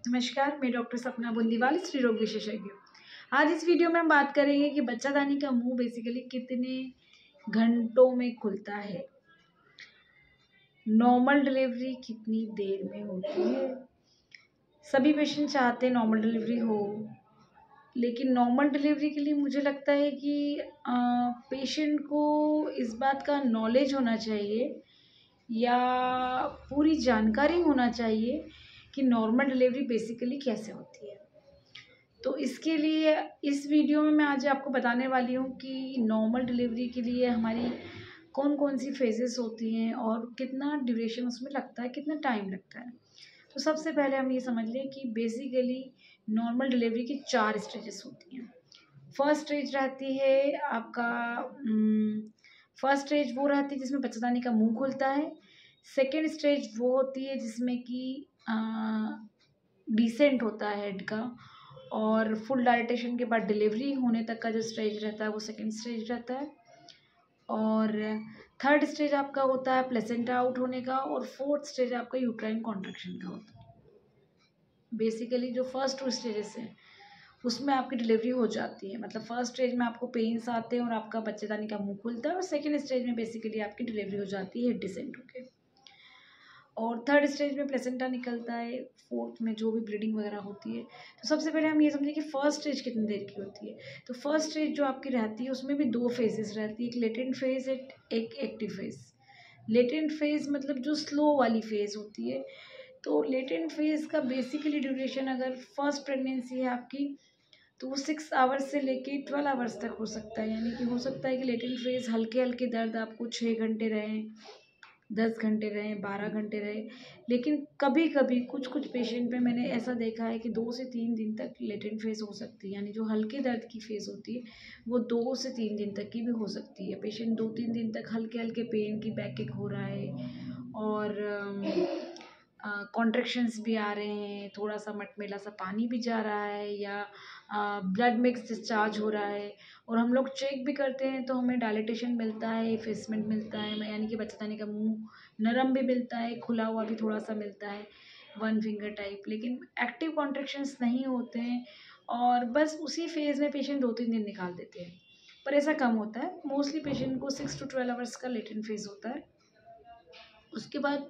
नमस्कार, मैं डॉक्टर सपना बुंदीवाल, स्त्री रोग विशेषज्ञ। आज इस वीडियो में हम बात करेंगे कि बच्चादानी का मुंह बेसिकली कितने घंटों में खुलता है, नॉर्मल डिलीवरी कितनी देर में होती है। सभी पेशेंट चाहते हैं नॉर्मल डिलीवरी हो, लेकिन नॉर्मल डिलीवरी के लिए मुझे लगता है कि पेशेंट को इस बात का नॉलेज होना चाहिए या पूरी जानकारी होना चाहिए कि नॉर्मल डिलीवरी बेसिकली कैसे होती है। तो इसके लिए इस वीडियो में मैं आज आपको बताने वाली हूँ कि नॉर्मल डिलीवरी के लिए हमारी कौन कौन सी फेजेस होती हैं और कितना ड्यूरेशन उसमें लगता है, कितना टाइम लगता है। तो सबसे पहले हम ये समझ लें कि बेसिकली नॉर्मल डिलीवरी की 4 स्टेजेस होती हैं। फर्स्ट स्टेज रहती है आपका फर्स्ट स्टेज वो रहती है जिसमें बच्चादानी का मुंह खुलता है। सेकेंड स्टेज वो होती है जिसमें कि डिसेंट होता है हेड का, और फुल डायटेशन के बाद डिलीवरी होने तक का जो स्टेज रहता है वो सेकेंड स्टेज रहता है। और थर्ड स्टेज आपका होता है प्लेसेंटा आउट होने का, और फोर्थ स्टेज आपका यूट्राइन कॉन्ट्रैक्शन का होता है। बेसिकली जो फर्स्ट 2 स्टेजेस हैं उसमें आपकी डिलीवरी हो जाती है, मतलब फर्स्ट स्टेज में आपको पेन्स आते हैं और आपका बच्चेदानी का मुंह खुलता है, और सेकेंड स्टेज में बेसिकली आपकी डिलीवरी हो जाती है डिसेंट होके, और थर्ड स्टेज में प्लेसेंटा निकलता है, फोर्थ में जो भी ब्लीडिंग वगैरह होती है। तो सबसे पहले हम ये समझें कि फर्स्ट स्टेज कितनी देर की होती है। तो फर्स्ट स्टेज जो आपकी रहती है उसमें भी 2 फेजेस रहती है, एक लेटेंट फेज, एक एक्टिव फेज। लेटेंट फेज मतलब जो स्लो वाली फेज होती है। तो लेटेंट फेज का बेसिकली ड्यूरेशन अगर फर्स्ट प्रेगनेंसी है आपकी तो वो 6 आवर्स से लेके 12 आवर्स तक हो सकता है। यानी कि हो सकता है कि लेटेंट फेज हल्के हल्के दर्द आपको 6 घंटे रहें, 10 घंटे रहें, 12 घंटे रहे। लेकिन कभी कभी कुछ कुछ पेशेंट में मैंने ऐसा देखा है कि 2 से 3 दिन तक लेटेंट फेज हो सकती है। यानी जो हल्के दर्द की फेज होती है वो 2 से 3 दिन तक की भी हो सकती है। पेशेंट 2-3 दिन तक हल्के हल्के पेन की बैकएक हो रहा है, और कॉन्ट्रैक्शंस भी आ रहे हैं, थोड़ा सा मटमेला सा पानी भी जा रहा है, या ब्लड मिक्स डिस्चार्ज हो रहा है, और हम लोग चेक भी करते हैं तो हमें डायलिटेशन मिलता है, इफेसमेंट मिलता है, यानी कि बच्चेदानी का मुंह नरम भी मिलता है, खुला हुआ भी थोड़ा सा मिलता है, 1 फिंगर टाइप। लेकिन एक्टिव कॉन्ट्रैक्शंस नहीं होते हैं, और बस उसी फेज़ में पेशेंट 2-3 दिन निकाल देते हैं, पर ऐसा कम होता है। मोस्टली पेशेंट को 6 to 12 आवर्स का लेटेंट फेज़ होता है। उसके बाद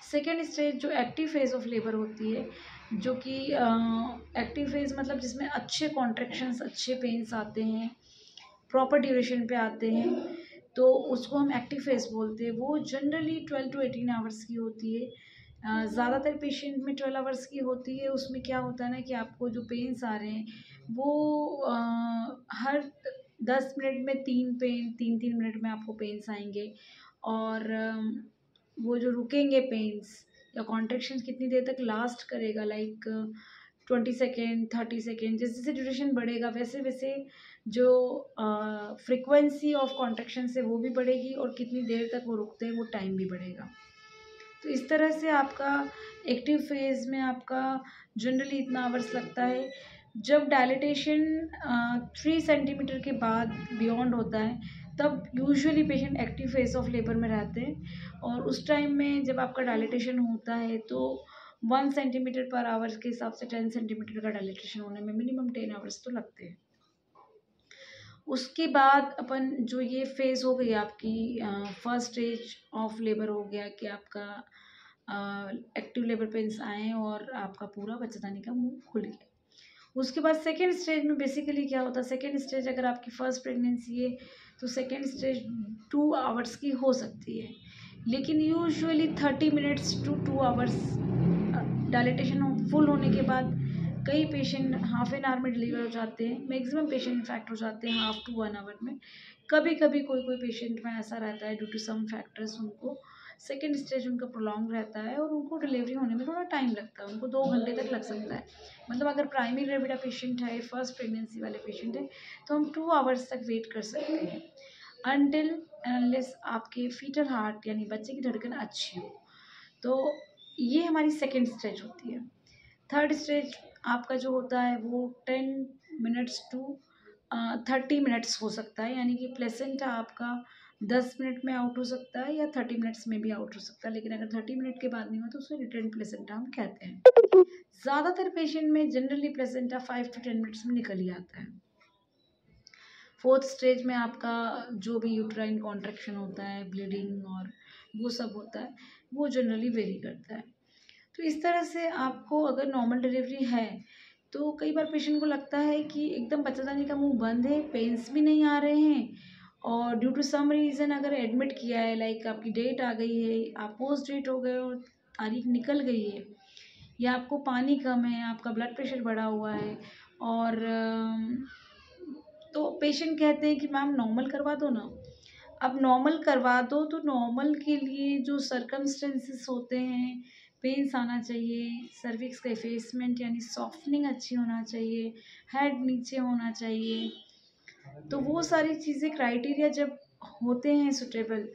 सेकेंड स्टेज जो एक्टिव फेज़ ऑफ लेबर होती है, जो कि एक्टिव फेज़ मतलब जिसमें अच्छे कॉन्ट्रैक्शंस, अच्छे पेन्स आते हैं, प्रॉपर ड्यूरेशन पे आते हैं, तो उसको हम एक्टिव फेज़ बोलते हैं। वो जनरली 12 to 18 आवर्स की होती है। ज़्यादातर पेशेंट में 12 आवर्स की होती है। उसमें क्या होता है ना कि आपको जो पेन्स आ रहे हैं वो हर 10 मिनट में 3-3 मिनट में आपको पेन्स आएंगे, और वो जो रुकेंगे पेन्स या कॉन्ट्रैक्शंस कितनी देर तक लास्ट करेगा, लाइक 20 सेकेंड, 30 सेकेंड, जैसे जैसे ड्यूरेशन बढ़ेगा वैसे वैसे जो फ्रीक्वेंसी ऑफ कॉन्ट्रैक्शंस है वो भी बढ़ेगी, और कितनी देर तक वो रुकते हैं वो टाइम भी बढ़ेगा। तो इस तरह से आपका एक्टिव फेज़ में आपका जनरली इतना आवर्स लगता है। जब डायलिटेशन 3 सेंटीमीटर के बाद बियॉन्ड होता है तब usually patient active phase of labour में रहते हैं, और उस टाइम में जब आपका डायलिटेशन होता है तो 1 सेंटीमीटर पर आवर के हिसाब से 10 सेंटीमीटर का डायलिटेशन होने में मिनिमम 10 आवर्स तो लगते हैं। उसके बाद अपन जो ये फेज़ हो गई आपकी फर्स्ट स्टेज ऑफ लेबर हो गया कि आपका एक्टिव लेबर पेन्स आए और आपका पूरा बच्चेदानी का मुंह खुल गया। उसके बाद सेकेंड स्टेज में बेसिकली क्या होता है, सेकेंड स्टेज अगर आपकी फर्स्ट प्रेगनेंसी है तो सेकेंड स्टेज 2 आवर्स की हो सकती है, लेकिन usually 30 minutes to 2 hours dilatation full होने के बाद कई पेशेंट हाफ एन आवर में डिलीवर हो जाते हैं। मैक्सिमम पेशेंट इनफैक्ट हो जाते हैं हाफ टू 1 आवर में। कभी कभी कोई कोई पेशेंट में ऐसा रहता है ड्यू टू सम फैक्टर्स उनको सेकेंड स्टेज उनका प्रोलॉन्ग रहता है और उनको डिलीवरी होने में थोड़ा टाइम लगता है, उनको 2 घंटे तक लग सकता है। मतलब अगर प्राइमरी ग्रेविडा पेशेंट है, फर्स्ट प्रेगनेंसी वाले पेशेंट है, तो हम 2 आवर्स तक वेट कर सकते हैं अनटिल अनलेस आपके फीटल हार्ट यानी बच्चे की धड़कन अच्छी हो। तो ये हमारी सेकेंड स्टेज होती है। थर्ड स्टेज आपका जो होता है वो 10 मिनट्स to 30 मिनट्स हो सकता है, यानी कि प्लेसेंटा आपका 10 मिनट में आउट हो सकता है या 30 मिनट्स में भी आउट हो सकता है, लेकिन अगर 30 मिनट के बाद नहीं हुआ तो उसे रिटेंड प्लेसेंटा हम कहते हैं। ज़्यादातर पेशेंट में जनरली प्लेसेंटा 5 to 10 मिनट्स में निकल ही आता है। 4th स्टेज में आपका जो भी यूट्राइन कॉन्ट्रैक्शन होता है, ब्लीडिंग और वो सब होता है, वो जनरली वेरी करता है। तो इस तरह से आपको अगर नॉर्मल डिलीवरी है तो कई बार पेशेंट को लगता है कि एकदम बच्चादानी का मुंह बंद है, पेन्स भी नहीं आ रहे हैं, और ड्यू टू सम रीज़न अगर एडमिट किया है, लाइक आपकी डेट आ गई है, आप पोस्ट डेट हो गए और तारीख निकल गई है, या आपको पानी कम है, आपका ब्लड प्रेशर बढ़ा हुआ है, और तो पेशेंट कहते हैं कि मैम नॉर्मल करवा दो ना। अब नॉर्मल करवा दो तो नॉर्मल के लिए जो सर्कमस्टेंसेस होते हैं, पेन्स आना चाहिए, सर्विक्स का इफेसमेंट यानी सॉफ्टनिंग अच्छी होना चाहिए, हेड नीचे होना चाहिए, तो वो सारी चीज़ें क्राइटेरिया जब होते हैं सुटेबल,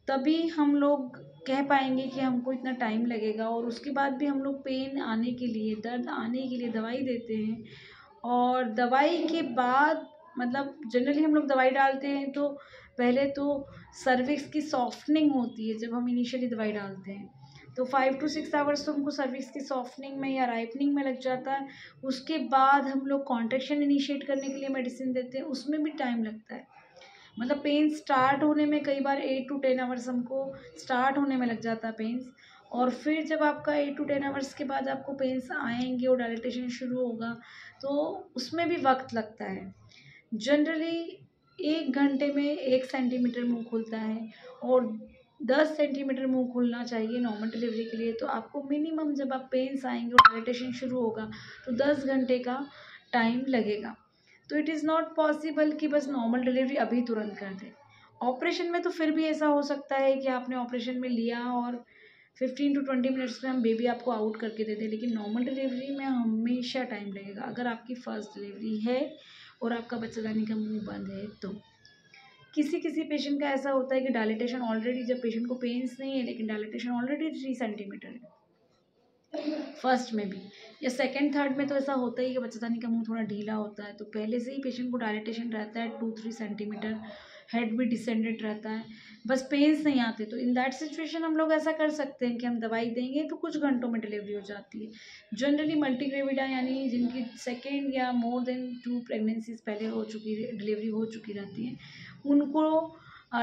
तभी हम लोग कह पाएंगे कि हमको इतना टाइम लगेगा। और उसके बाद भी हम लोग पेन आने के लिए, दर्द आने के लिए दवाई देते हैं, और दवाई के बाद मतलब जनरली हम लोग दवाई डालते हैं तो पहले तो सर्विक्स की सॉफ्टनिंग होती है जब हम इनिशियली दवाई डालते हैं, तो 5 to 6 आवर्स तो हमको सर्विक्स की सॉफ्टनिंग में या राइपनिंग में लग जाता है। उसके बाद हम लोग कॉन्ट्रैक्शन इनिशिएट करने के लिए मेडिसिन देते हैं, उसमें भी टाइम लगता है। मतलब पेन स्टार्ट होने में कई बार 8 to 10 आवर्स हमको स्टार्ट होने में लग जाता है पेन्स, और फिर जब आपका 8 to 10 आवर्स के बाद आपको पेन्स आएंगे और डायलिटेशन शुरू होगा तो उसमें भी वक्त लगता है। जनरली 1 घंटे में 1 सेंटीमीटर मुंह खुलता है, और 10 सेंटीमीटर मुंह खुलना चाहिए नॉर्मल डिलीवरी के लिए। तो आपको मिनिमम जब आप पेन्स आएंगे और डायलिटेशन शुरू होगा तो 10 घंटे का टाइम लगेगा। तो इट इज़ नॉट पॉसिबल कि बस नॉर्मल डिलीवरी अभी तुरंत कर दें। ऑपरेशन में तो फिर भी ऐसा हो सकता है कि आपने ऑपरेशन में लिया और 15 to 20 मिनट्स में हम बेबी आपको आउट करके दे दें, लेकिन नॉर्मल डिलीवरी में हमेशा टाइम लगेगा अगर आपकी फ़र्स्ट डिलीवरी है और आपका बच्चादानी का मुंह बंद है तो। किसी किसी पेशेंट का ऐसा होता है कि डायलिटेशन ऑलरेडी, जब पेशेंट को पेन्स नहीं है लेकिन डायलिटेशन ऑलरेडी 3 सेंटीमीटर है फर्स्ट में भी, या सेकंड थर्ड में तो ऐसा होता ही है कि बच्चादानी का मुंह थोड़ा ढीला होता है, तो पहले से ही पेशेंट को डायलिटेशन रहता है 2-3 सेंटीमीटर, हेड भी डिसेंडेड रहता है, बस पेन्स नहीं आते। तो इन दैट सिचुएशन हम लोग ऐसा कर सकते हैं कि हम दवाई देंगे तो कुछ घंटों में डिलीवरी हो जाती है। जनरली मल्टीग्रेविडा यानी जिनकी सेकेंड या मोर देन 2 प्रेगनेंसीज पहले हो चुकी, डिलीवरी हो चुकी रहती है, उनको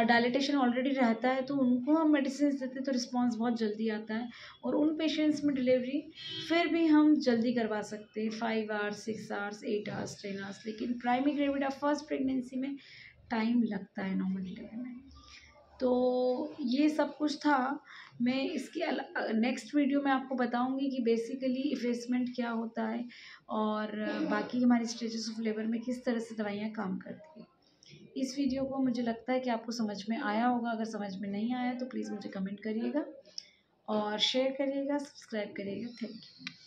डायलिटेशन ऑलरेडी रहता है तो उनको हम मेडिसिन देते हैं तो रिस्पॉन्स बहुत जल्दी आता है, और उन पेशेंट्स में डिलीवरी फिर भी हम जल्दी करवा सकते हैं 5 आवर्स, 6 आवर्स, 8 आवर्स, 10 आवर्स, लेकिन प्राइमरी ग्रेविडा फर्स्ट प्रेगनेंसी में टाइम लगता है नॉर्मल डिलीवरी में। तो ये सब कुछ था। मैं इसके नेक्स्ट वीडियो में आपको बताऊंगी कि बेसिकली इफेसमेंट क्या होता है और बाकी हमारी स्टेजेस ऑफ लेबर में किस तरह से दवाइयाँ काम करती हैं। इस वीडियो को मुझे लगता है कि आपको समझ में आया होगा। अगर समझ में नहीं आया तो प्लीज़ मुझे कमेंट करिएगा और शेयर करिएगा, सब्सक्राइब करिएगा। Thank you.